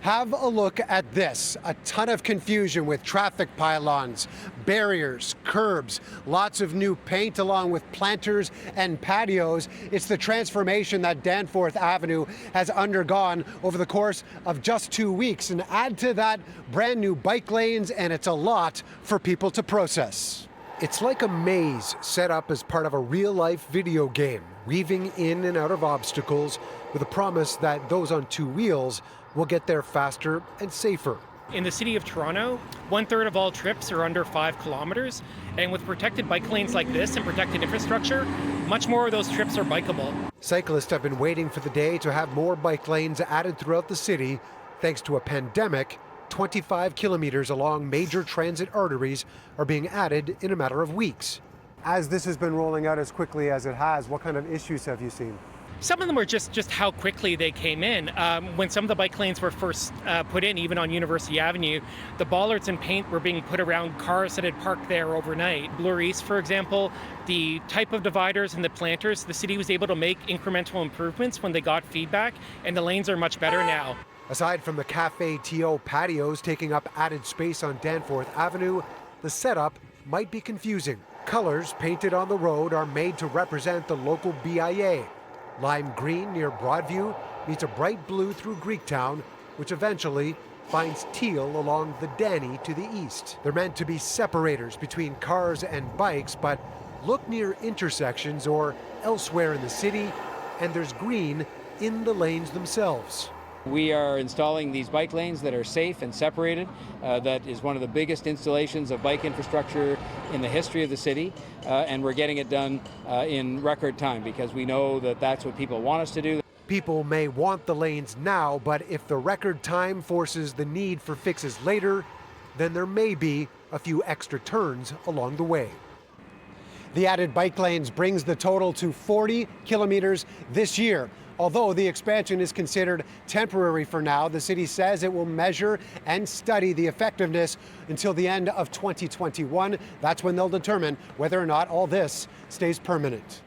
Have a look at this. A ton of confusion with traffic pylons, barriers, curbs, lots of new paint along with planters and patios. It's the transformation that Danforth Avenue has undergone over the course of just 2 weeks. And add to that brand new bike lanes, and it's a lot for people to process. It's like a maze set up as part of a real-life video game, weaving in and out of obstacles with a promise that those on two wheels will get there faster and safer. In the city of Toronto, 1/3 of all trips are under 5 kilometers. And with protected bike lanes like this and protected infrastructure, much more of those trips are bikeable. Cyclists have been waiting for the day to have more bike lanes added throughout the city. Thanks to a pandemic, 25 kilometers along major transit arteries are being added in a matter of weeks. As this has been rolling out as quickly as it has, what kind of issues have you seen? Some of them are just how quickly they came in. When some of the bike lanes were first put in, even on University Avenue, the bollards and paint were being put around cars that had parked there overnight. Bloor East, for example, the type of dividers and the planters, the city was able to make incremental improvements when they got feedback, and the lanes are much better now. Aside from the Cafe TO patios taking up added space on Danforth Avenue, the setup might be confusing. Colors painted on the road are made to represent the local BIA. Lime green near Broadview meets a bright blue through Greektown, which eventually finds teal along the Danny to the east. They're meant to be separators between cars and bikes, but look near intersections or elsewhere in the city, and there's green in the lanes themselves. We are installing these bike lanes that are safe and separated. That is one of the biggest installations of bike infrastructure in the history of the city, and we're getting it done in record time because we know that that's what people want us to do. People may want the lanes now, but if the record time forces the need for fixes later, then there may be a few extra turns along the way. The added bike lanes brings the total to 40 kilometers this year. Although the expansion is considered temporary for now, the city says it will measure and study the effectiveness until the end of 2021. That's when they'll determine whether or not all this stays permanent.